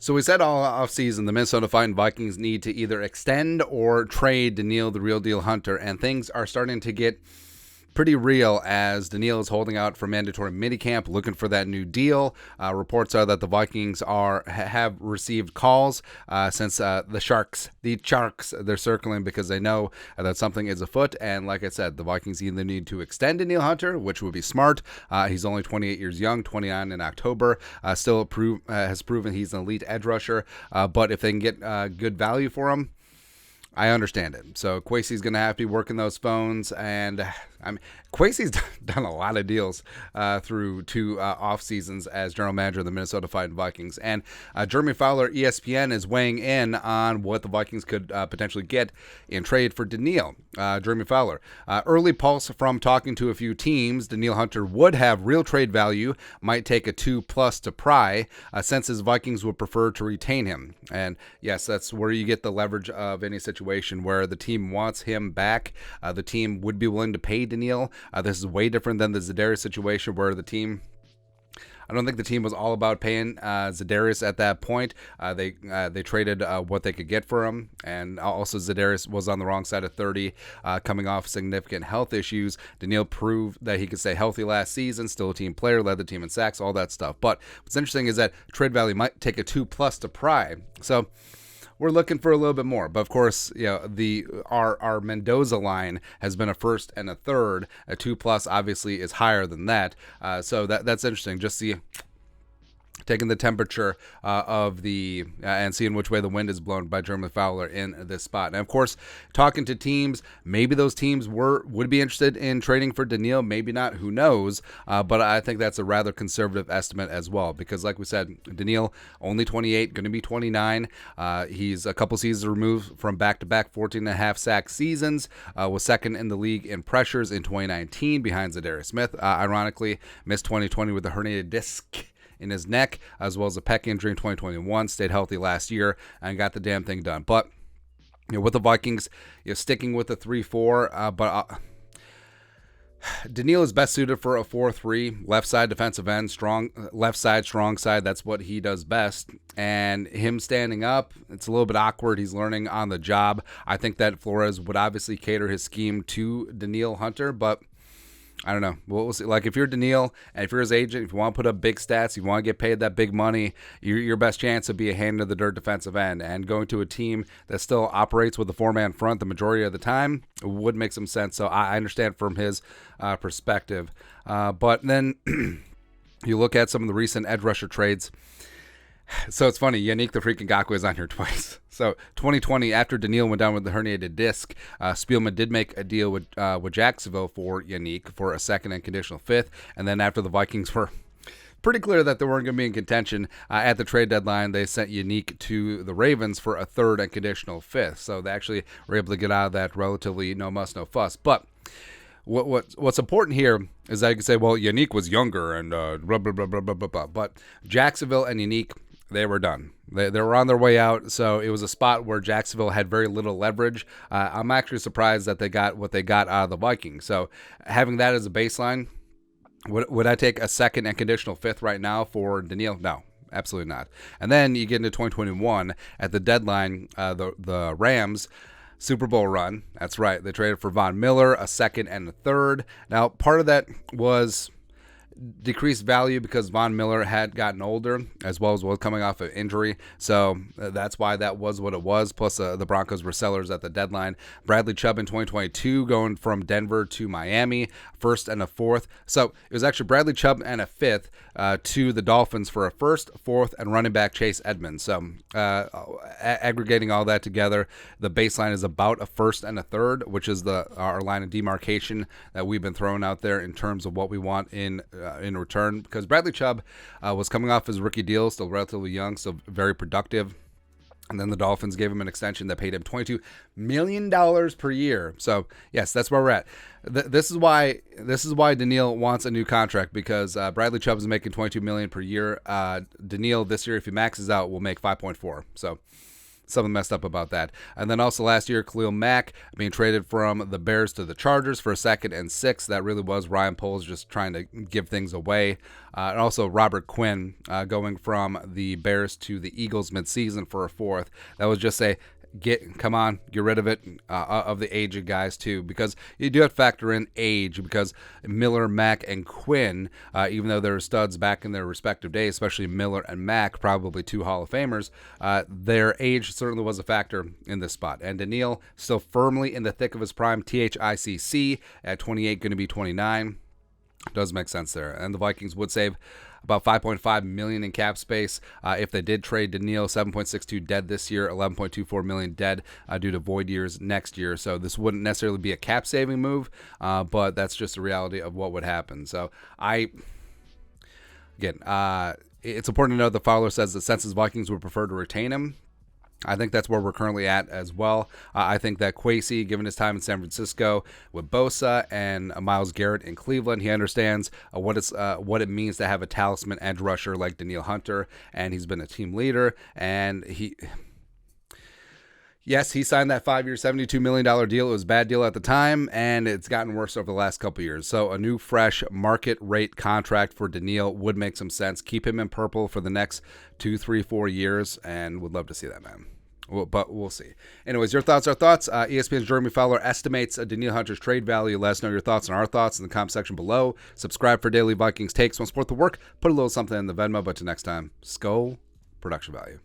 So we said all offseason the Minnesota Vikings need to either extend or trade Danielle the Real Deal Hunter, and things are starting to get pretty real as Danielle is holding out for mandatory minicamp, looking for that new deal. Reports are that the Vikings have received calls since the Sharks, they're circling because they know that something is afoot. And like I said, the Vikings either need to extend Danielle Hunter, which would be smart. He's only 28 years young, 29 in October. Still has proven he's an elite edge rusher. But if they can get good value for him, I understand it. So Kwesi's going to have to be working those phones, and Kwesi's done a lot of deals through two off seasons as general manager of the Minnesota Vikings. And Jeremy Fowler, ESPN, is weighing in on what the Vikings could potentially get in trade for Danielle. Jeremy Fowler, early pulse from talking to a few teams, Danielle Hunter would have real trade value, might take a 2+ to pry, since his Vikings would prefer to retain him. And yes, that's where you get the leverage of any situation where the team wants him back. The team would be willing to pay Danielle. This is way different than the Za'Darius situation where I don't think the team was all about paying Za'Darius at that point. They traded what they could get for him, and also Za'Darius was on the wrong side of 30, coming off significant health issues. Danielle proved that he could stay healthy last season, still a team player, led the team in sacks, all that stuff. But what's interesting is that trade value might take a 2+ to pry. So we're looking for a little bit more, but of course, our Mendoza line has been a first and a third. A 2+ obviously is higher than that, so that's interesting. Just taking the temperature of the and seeing which way the wind is blown by Jeremy Fowler in this spot. And of course, talking to teams, maybe those teams would be interested in trading for Danielle, maybe not, who knows, but I think that's a rather conservative estimate as well, because like we said, Danielle only 28, going to be 29. He's a couple seasons removed from back-to-back 14.5 sack seasons, was second in the league in pressures in 2019 behind Za'Darius Smith. Ironically, missed 2020 with a herniated disc in his neck, as well as a pec injury in 2021, stayed healthy last year, and got the damn thing done. But with the Vikings, sticking with the 3-4, but Danielle is best suited for a 4-3, left side defensive end, strong left side, strong side. That's what he does best. And him standing up, it's a little bit awkward. He's learning on the job. I think that Flores would obviously cater his scheme to Danielle Hunter, but I don't know. We'll see. Like, if you're Danielle and if you're his agent, if you want to put up big stats, you want to get paid that big money, your best chance would be a hand in the dirt defensive end. And going to a team that still operates with a 4-man front the majority of the time would make some sense. So I understand from his perspective. But then you look at some of the recent edge rusher trades. So it's funny, Yannick the freaking Ngakoue is on here twice. So 2020, after Danielle went down with the herniated disc, Spielman did make a deal with Jacksonville for Yannick for a second and conditional 5th. And then after the Vikings were pretty clear that they weren't going to be in contention at the trade deadline, they sent Yannick to the Ravens for a 3rd and conditional 5th. So they actually were able to get out of that relatively no muss, no fuss. But what's important here is that you can say, well, Yannick was younger and blah, blah, blah, blah, blah, blah, blah. But Jacksonville and Yannick, they were done. They were on their way out, so it was a spot where Jacksonville had very little leverage. I'm actually surprised that they got what they got out of the Vikings. So having that as a baseline, would I take a 2nd and conditional 5th right now for Danielle? No, absolutely not. And then you get into 2021 at the deadline, the Rams Super Bowl run. That's right. They traded for Von Miller, a 2nd and a 3rd. Now, part of that was decreased value because Von Miller had gotten older, as well as was coming off of injury. So that's why that was what it was. Plus, the Broncos were sellers at the deadline. Bradley Chubb in 2022 going from Denver to Miami, 1st and a 4th. So it was actually Bradley Chubb and a 5th to the Dolphins for a 1st, 4th, and running back Chase Edmonds. So aggregating all that together, the baseline is about a 1st and a 3rd, which is our line of demarcation that we've been throwing out there in terms of what we want in return, because Bradley Chubb was coming off his rookie deal, still relatively young, still very productive. And then the Dolphins gave him an extension that paid him $22 million per year. So yes, that's where we're at. This is why Danielle wants a new contract, because Bradley Chubb is making $22 million per year. Danielle this year, if he maxes out, will make 5.4. So something messed up about that. And then also last year, Khalil Mack being traded from the Bears to the Chargers for a 2nd and 6. That really was Ryan Poles just trying to give things away. And also Robert Quinn going from the Bears to the Eagles midseason for a 4th. That was just get rid of it, of the aged guys too, because you do have to factor in age, because Miller, Mack, and Quinn, even though they're studs back in their respective days, especially Miller and Mack, probably 2 Hall of Famers, their age certainly was a factor in this spot. And Danielle still firmly in the thick of his prime, THICC at 28, going to be 29. Does make sense there. And the Vikings would save about $5.5 million in cap space if they did trade Danielle. $7.62 dead this year, $11.24 million dead due to void years next year. So this wouldn't necessarily be a cap saving move, but that's just the reality of what would happen. So it's important to note that Fowler says the Census Vikings would prefer to retain him. I think that's where we're currently at as well. I think that Kwesi, given his time in San Francisco with Bosa and Myles Garrett in Cleveland, he understands what it means to have a talisman edge rusher like Danielle Hunter, and he's been a team leader. And he signed that 5-year, $72 million deal. It was a bad deal at the time, and it's gotten worse over the last couple years. So a new, fresh market rate contract for Danielle would make some sense. Keep him in purple for the next 2, 3, 4 years, and would love to see that, man. But we'll see. Anyways, your thoughts are thoughts. ESPN's Jeremy Fowler estimates Danielle Hunter's trade value. Let us know your thoughts and our thoughts in the comment section below. Subscribe for daily Vikings takes. Want to support the work? Put a little something in the Venmo. But till next time, Skull Production Value.